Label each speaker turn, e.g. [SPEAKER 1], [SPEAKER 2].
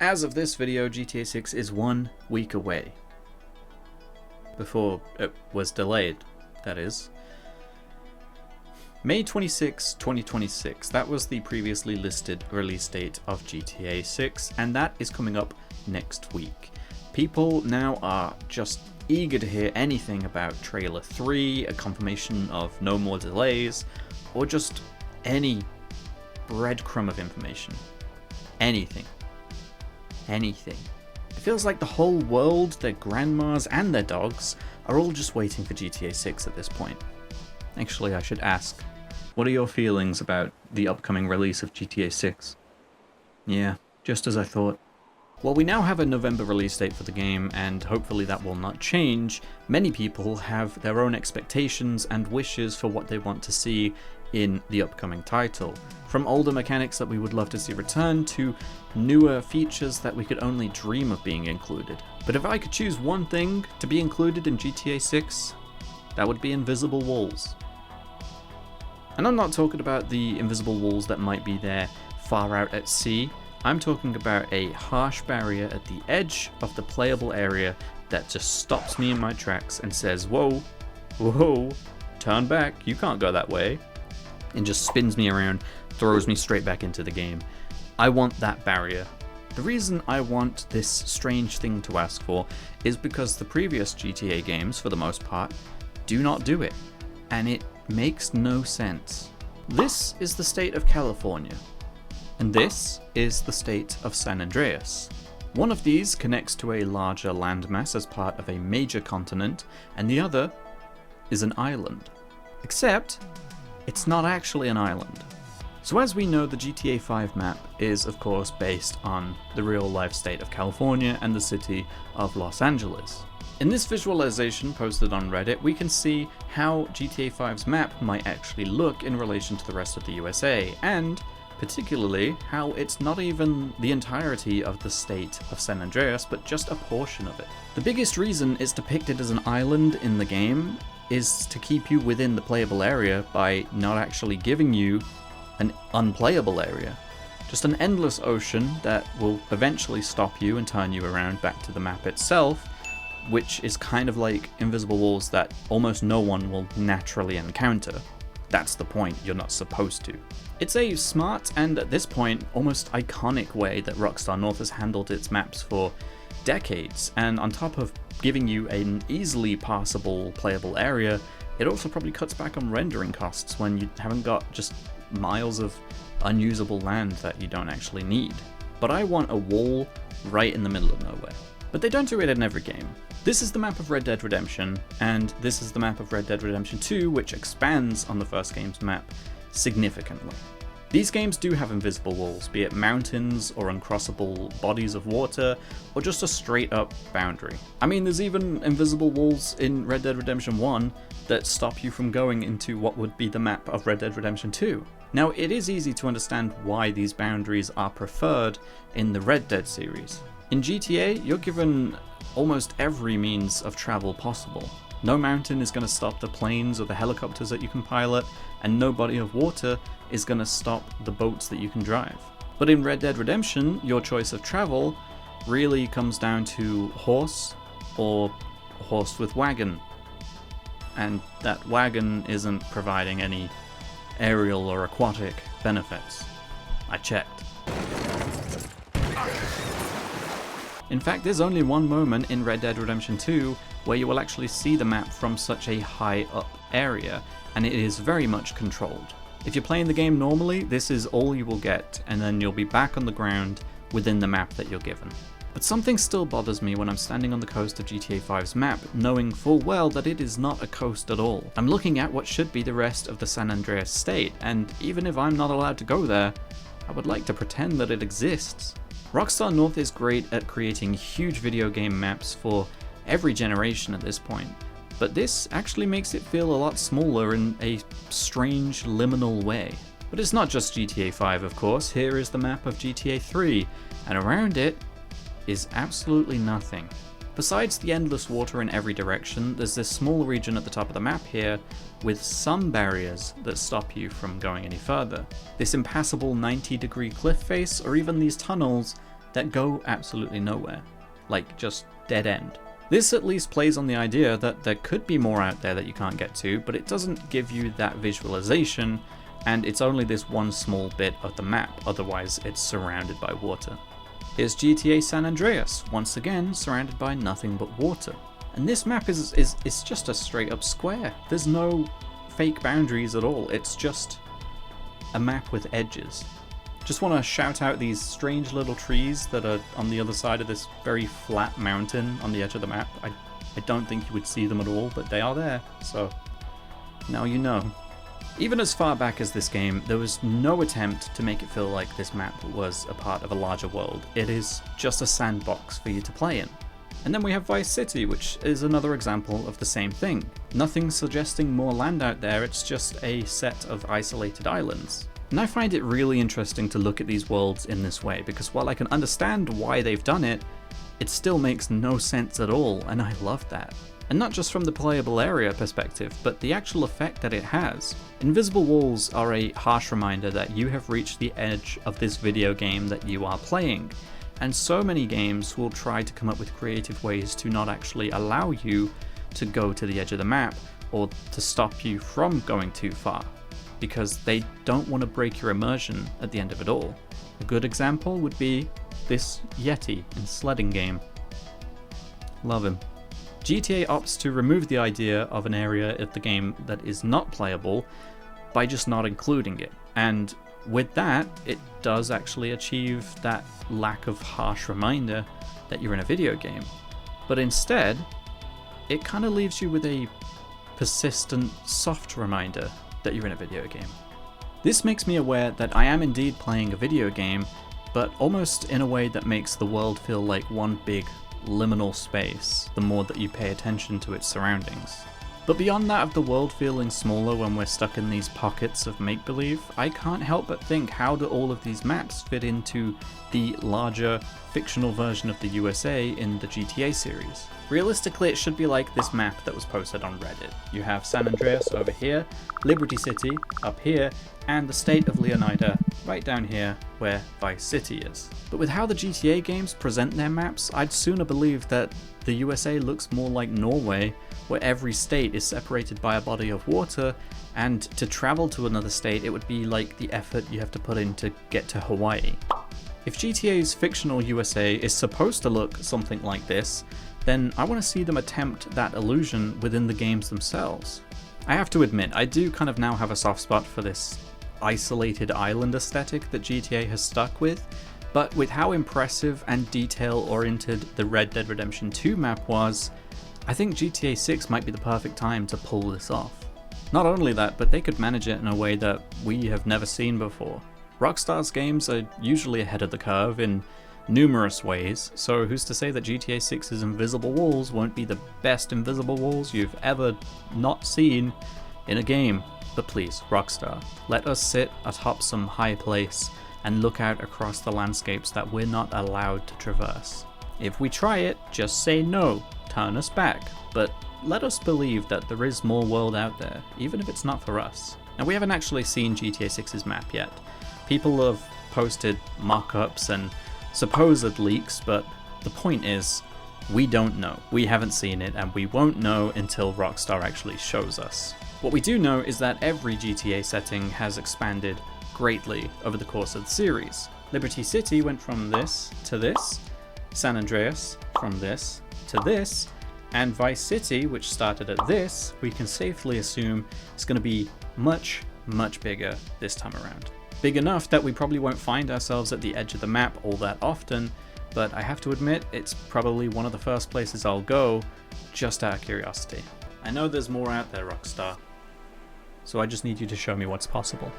[SPEAKER 1] As of this video, GTA 6 is 1 week away. Before it was delayed, that is. May 26, 2026, that was the previously listed release date of GTA 6, and that is coming up next week. People now are just eager to hear anything about Trailer 3, a confirmation of no more delays, or just any breadcrumb of information. Anything. Anything. It feels like the whole world, their grandmas and their dogs, are all just waiting for GTA 6 at this point. Actually, I should ask, what are your feelings about the upcoming release of GTA 6? Yeah, just as I thought. While we now have a November release date for the game, and hopefully that will not change, many people have their own expectations and wishes for what they want to see in the upcoming title. From older mechanics that we would love to see return to newer features that we could only dream of being included. But if I could choose one thing to be included in GTA 6, that would be invisible walls. And I'm not talking about the invisible walls that might be there far out at sea. I'm talking about a harsh barrier at the edge of the playable area that just stops me in my tracks and says, whoa, whoa, turn back, you can't go that way. And just spins me around, throws me straight back into the game. I want that barrier. The reason I want this strange thing to ask for is because the previous GTA games, for the most part, do not do it. And it makes no sense. This is the state of California. And this is the state of San Andreas. One of these connects to a larger landmass as part of a major continent, and the other is an island. Except, it's not actually an island. So as we know, the GTA 5 map is of course based on the real life state of California and the city of Los Angeles. In this visualization posted on Reddit, we can see how GTA 5's map might actually look in relation to the rest of the USA, and particularly how it's not even the entirety of the state of San Andreas, but just a portion of it. The biggest reason it's depicted as an island in the game is to keep you within the playable area by not actually giving you an unplayable area. Just an endless ocean that will eventually stop you and turn you around back to the map itself, which is kind of like invisible walls that almost no one will naturally encounter. That's the point, you're not supposed to. It's a smart and, at this point, almost iconic way that Rockstar North has handled its maps for decades, and on top of giving you an easily passable playable area, it also probably cuts back on rendering costs when you haven't got just miles of unusable land that you don't actually need. But I want a wall right in the middle of nowhere. But they don't do it in every game. This is the map of Red Dead Redemption, and this is the map of Red Dead Redemption 2, which expands on the first game's map significantly. These games do have invisible walls, be it mountains or uncrossable bodies of water, or just a straight up boundary. I mean, there's even invisible walls in Red Dead Redemption 1 that stop you from going into what would be the map of Red Dead Redemption 2. Now, it is easy to understand why these boundaries are preferred in the Red Dead series. In GTA, you're given almost every means of travel possible. No mountain is going to stop the planes or the helicopters that you can pilot, and no body of water is going to stop the boats that you can drive. But in Red Dead Redemption, your choice of travel really comes down to horse or horse with wagon. And that wagon isn't providing any aerial or aquatic benefits. I checked. In fact, there's only one moment in Red Dead Redemption 2 where you will actually see the map from such a high up area, and it is very much controlled. If you're playing the game normally, this is all you will get, and then you'll be back on the ground within the map that you're given. But something still bothers me when I'm standing on the coast of GTA 5's map, knowing full well that it is not a coast at all. I'm looking at what should be the rest of the San Andreas state, and even if I'm not allowed to go there, I would like to pretend that it exists. Rockstar North is great at creating huge video game maps for every generation at this point, but this actually makes it feel a lot smaller in a strange liminal way. But it's not just GTA 5, of course. Here is the map of GTA 3, and around it is absolutely nothing. Besides the endless water in every direction, there's this small region at the top of the map here with some barriers that stop you from going any further. This impassable 90-degree cliff face, or even these tunnels, that go absolutely nowhere, like just dead end. This at least plays on the idea that there could be more out there that you can't get to, but it doesn't give you that visualization, and it's only this one small bit of the map, otherwise it's surrounded by water. Here's GTA San Andreas, once again surrounded by nothing but water. And this map is just a straight up square. There's no fake boundaries at all, it's just a map with edges. Just want to shout out these strange little trees that are on the other side of this very flat mountain on the edge of the map. I don't think you would see them at all, but they are there, so now you know. Even as far back as this game, there was no attempt to make it feel like this map was a part of a larger world. It is just a sandbox for you to play in. And then we have Vice City, which is another example of the same thing. Nothing suggesting more land out there, it's just a set of isolated islands. And I find it really interesting to look at these worlds in this way, because while I can understand why they've done it, it still makes no sense at all, and I love that. And not just from the playable area perspective, but the actual effect that it has. Invisible walls are a harsh reminder that you have reached the edge of this video game that you are playing. And so many games will try to come up with creative ways to not actually allow you to go to the edge of the map, or to stop you from going too far, because they don't want to break your immersion at the end of it all. A good example would be this Yeti in sledding game. Love him. GTA opts to remove the idea of an area of the game that is not playable by just not including it, and with that, it does actually achieve that lack of harsh reminder that you're in a video game. But instead, it kind of leaves you with a persistent, soft reminder that you're in a video game. This makes me aware that I am indeed playing a video game, but almost in a way that makes the world feel like one big liminal space, the more that you pay attention to its surroundings. But beyond that of the world feeling smaller when we're stuck in these pockets of make-believe, I can't help but think, how do all of these maps fit into the larger fictional version of the USA in the GTA series? Realistically, it should be like this map that was posted on Reddit. You have San Andreas over here, Liberty City up here, and the state of Leonida right down here where Vice City is. But with how the GTA games present their maps, I'd sooner believe that the USA looks more like Norway, where every state is separated by a body of water, and to travel to another state it would be like the effort you have to put in to get to Hawaii. If GTA's fictional USA is supposed to look something like this, then I want to see them attempt that illusion within the games themselves. I have to admit, I do kind of now have a soft spot for this isolated island aesthetic that GTA has stuck with, but with how impressive and detail-oriented the Red Dead Redemption 2 map was, I think GTA 6 might be the perfect time to pull this off. Not only that, but they could manage it in a way that we have never seen before. Rockstar's games are usually ahead of the curve in numerous ways, so who's to say that GTA 6's invisible walls won't be the best invisible walls you've ever not seen in a game? But please, Rockstar, let us sit atop some high place and look out across the landscapes that we're not allowed to traverse. If we try it, just say no, turn us back, but let us believe that there is more world out there, even if it's not for us. Now, we haven't actually seen GTA 6's map yet. People have posted mock-ups and supposed leaks, but the point is, we don't know. We haven't seen it, and we won't know until Rockstar actually shows us. What we do know is that every GTA setting has expanded greatly over the course of the series. Liberty City went from this to this, San Andreas from this to this, and Vice City, which started at this, we can safely assume is going to be much, much bigger this time around. Big enough that we probably won't find ourselves at the edge of the map all that often, but I have to admit, it's probably one of the first places I'll go, just out of curiosity. I know there's more out there, Rockstar, so I just need you to show me what's possible.